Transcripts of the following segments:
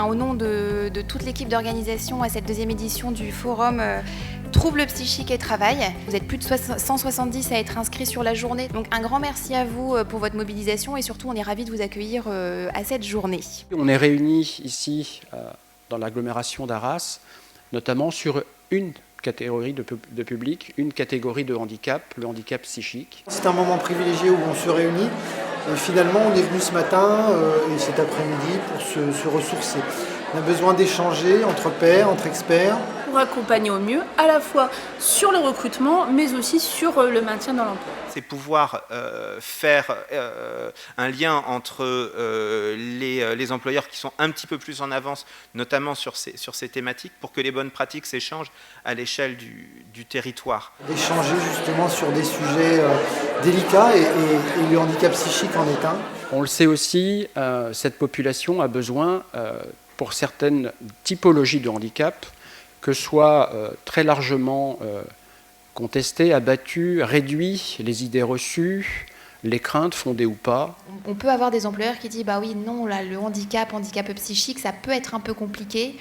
au nom de toute l'équipe d'organisation à cette deuxième édition du forum Troubles psychiques et travail. Vous êtes plus de 170 à être inscrits sur la journée. Donc un grand merci à vous pour votre mobilisation et surtout on est ravis de vous accueillir à cette journée. On est réunis ici dans l'agglomération d'Arras, notamment sur une catégorie de public, une catégorie de handicap, le handicap psychique. C'est un moment privilégié où on se réunit. Et finalement, on est venu ce matin et cet après-midi pour se ressourcer. On a besoin d'échanger entre pairs, entre experts. Pour accompagner au mieux, à la fois sur le recrutement, mais aussi sur le maintien dans l'emploi. C'est pouvoir faire un lien entre les employeurs qui sont un petit peu plus en avance, notamment sur ces thématiques, pour que les bonnes pratiques s'échangent à l'échelle du territoire. D'échanger justement sur des sujets délicats et le handicap psychique en est un. On le sait aussi, cette population a besoin, pour certaines typologies de handicap, que soit très largement contesté, abattu, réduit les idées reçues, les craintes fondées ou pas. On peut avoir des employeurs qui disent bah oui, non, là, le handicap psychique, ça peut être un peu compliqué.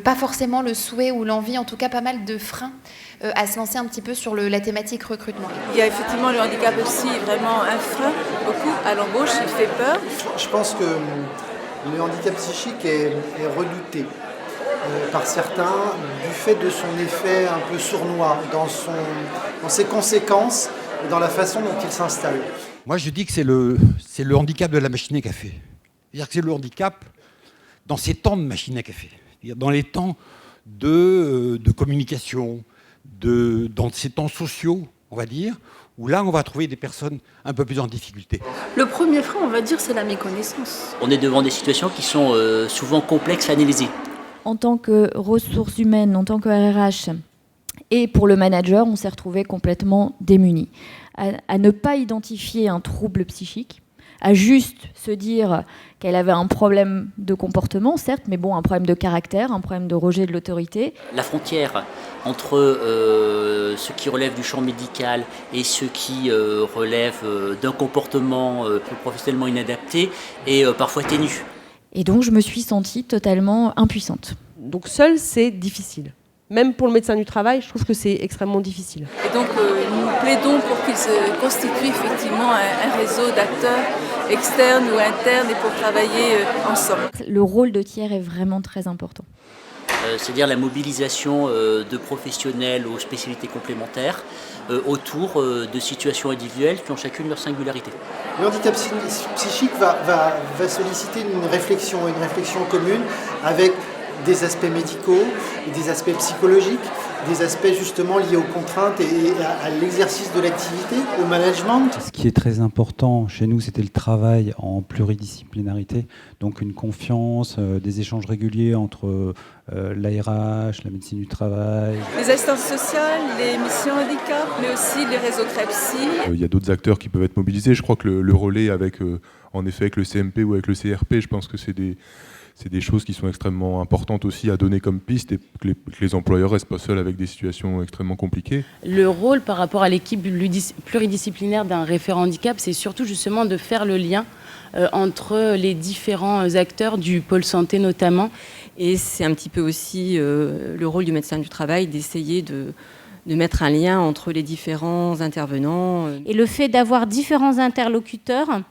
Pas forcément le souhait ou l'envie, en tout cas pas mal de freins à se lancer un petit peu sur la thématique recrutement. Il y a effectivement le handicap aussi vraiment un frein, beaucoup à l'embauche, il fait peur. Je pense que le handicap psychique est redouté par certains du fait de son effet un peu sournois dans ses conséquences et dans la façon dont il s'installe. Moi je dis que c'est le handicap de la machine à café. C'est-à-dire que c'est le handicap dans ces temps de machine à café. C'est-à-dire dans les temps de communication, dans ces temps sociaux, on va dire, où là on va trouver des personnes un peu plus en difficulté. Le premier frein, on va dire, c'est la méconnaissance. On est devant des situations qui sont souvent complexes à analyser. En tant que ressources humaines, en tant que RH, et pour le manager, on s'est retrouvé complètement démunis. À ne pas identifier un trouble psychique, à juste se dire qu'elle avait un problème de comportement, certes, mais bon, un problème de caractère, un problème de rejet de l'autorité. La frontière entre ce qui relève du champ médical et ce qui relève d'un comportement professionnellement inadapté est parfois ténue. Et donc, je me suis sentie totalement impuissante. Donc, seul, c'est difficile. Même pour le médecin du travail, je trouve que c'est extrêmement difficile. Et donc, nous plaidons pour qu'il se constitue effectivement un réseau d'acteurs externes ou internes et pour travailler ensemble. Le rôle de tiers est vraiment très important. C'est-à-dire la mobilisation de professionnels aux spécialités complémentaires autour de situations individuelles qui ont chacune leur singularité. Le handicap psychique va solliciter une réflexion commune avec des aspects médicaux, des aspects psychologiques, des aspects justement liés aux contraintes et à l'exercice de l'activité, au management. Ce qui est très important chez nous, c'était le travail en pluridisciplinarité, donc une confiance, des échanges réguliers entre l'ARH, la médecine du travail. Les assistances sociales, les missions handicap, mais aussi les réseaux CREPSI. Il y a d'autres acteurs qui peuvent être mobilisés. Je crois que le relais avec le CMP ou avec le CRP, je pense que c'est des choses qui sont extrêmement importantes aussi à donner comme piste et que les employeurs ne restent pas seuls avec des situations extrêmement compliquées. Le rôle par rapport à l'équipe pluridisciplinaire d'un référent handicap, c'est surtout justement de faire le lien entre les différents acteurs du pôle santé notamment. Et c'est un petit peu aussi le rôle du médecin du travail d'essayer de mettre un lien entre les différents intervenants. Et le fait d'avoir différents interlocuteurs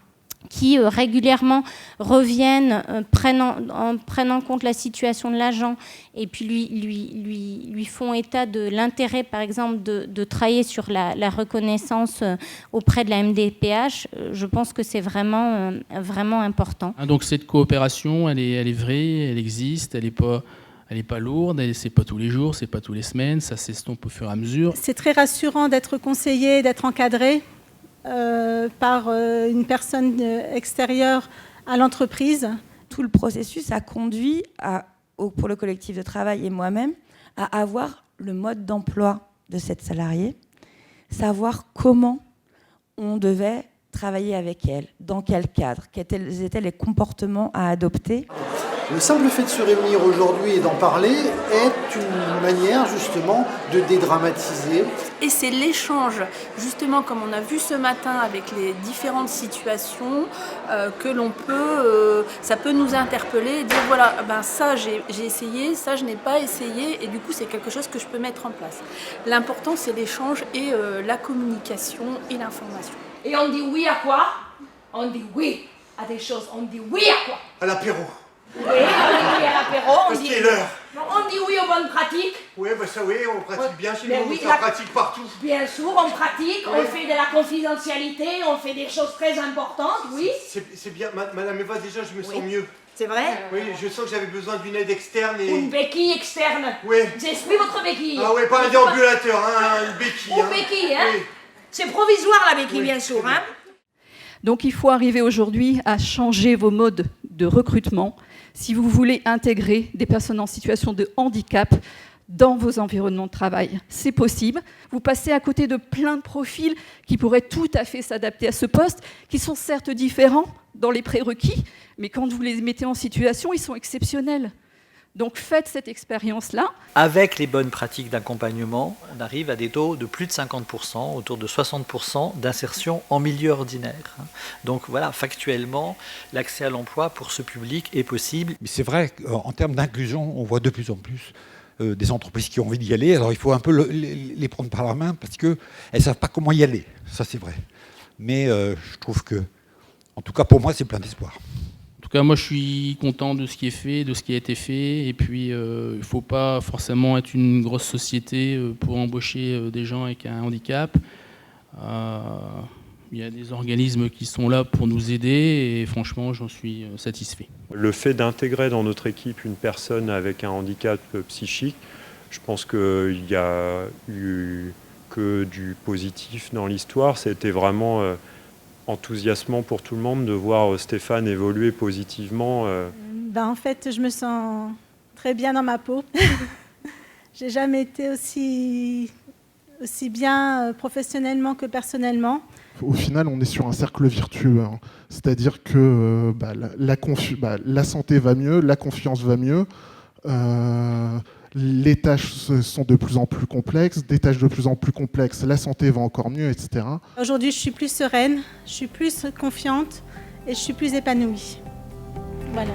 qui régulièrement reviennent, prennent en compte la situation de l'agent et puis lui font état de l'intérêt, par exemple, de travailler sur la reconnaissance auprès de la MDPH, je pense que c'est vraiment, vraiment important. Donc cette coopération, elle est vraie, elle existe, elle n'est pas lourde, c'est pas tous les jours, c'est pas tous les semaines, ça s'estompe au fur et à mesure. C'est très rassurant d'être conseillé, d'être encadré par une personne extérieure à l'entreprise. Tout le processus a conduit pour le collectif de travail et moi-même à avoir le mode d'emploi de cette salariée, savoir comment on devait travailler avec elle, dans quel cadre, quels étaient les comportements à adopter. Le simple fait de se réunir aujourd'hui et d'en parler est une manière justement de dédramatiser. Et c'est l'échange, justement comme on a vu ce matin avec les différentes situations, que l'on peut, ça peut nous interpeller et dire voilà, ben ça j'ai essayé, ça je n'ai pas essayé, et du coup c'est quelque chose que je peux mettre en place. L'important c'est l'échange et la communication et l'information. Et on dit oui à quoi? On dit oui à des choses, on dit oui à quoi? À l'apéro. Oui, on dit oui à l'apéro, Parce qu'il est l'heure. On dit oui aux bonnes pratiques. Oui, bah ça oui, on pratique bien chez Mais nous, oui, ça pratique partout. Bien sûr, on pratique, Oui. on fait de la confidentialité, on fait des choses très importantes, oui. C'est bien, Madame Eva, déjà je me sens mieux. C'est vrai? Oui, je sens que j'avais besoin d'une aide externe et... Une béquille externe. Oui. J'exprime votre béquille. Ah oui, pas un déambulateur, hein, une béquille. Une béquille, hein. Oui. C'est provisoire la béquille, bien sûr, hein. Donc il faut arriver aujourd'hui à changer vos modes de recrutement si vous voulez intégrer des personnes en situation de handicap dans vos environnements de travail. C'est possible. Vous passez à côté de plein de profils qui pourraient tout à fait s'adapter à ce poste, qui sont certes différents dans les prérequis, mais quand vous les mettez en situation, ils sont exceptionnels. Donc faites cette expérience-là. Avec les bonnes pratiques d'accompagnement, on arrive à des taux de plus de 50%, autour de 60% d'insertion en milieu ordinaire. Donc voilà, factuellement, l'accès à l'emploi pour ce public est possible. Mais c'est vrai qu'en termes d'inclusion, on voit de plus en plus des entreprises qui ont envie d'y aller. Alors il faut un peu les prendre par la main parce qu'elles ne savent pas comment y aller. Ça c'est vrai. Mais je trouve que, en tout cas pour moi, c'est plein d'espoir. En tout cas, moi, je suis content de ce qui est fait, de ce qui a été fait. Et puis, il ne faut pas forcément être une grosse société pour embaucher des gens avec un handicap. Il y a des organismes qui sont là pour nous aider et franchement, j'en suis satisfait. Le fait d'intégrer dans notre équipe une personne avec un handicap psychique, je pense qu'il n'y a eu que du positif dans l'histoire. C'était vraiment... enthousiasmant pour tout le monde de voir Stéphane évoluer positivement. En fait, je me sens très bien dans ma peau. J'ai jamais été aussi bien professionnellement que personnellement. Au final, on est sur un cercle vertueux. Hein. C'est-à-dire que la santé va mieux, la confiance va mieux. Les tâches sont de plus en plus complexes, des tâches de plus en plus complexes, la santé va encore mieux, etc. Aujourd'hui, je suis plus sereine, je suis plus confiante et je suis plus épanouie. Voilà.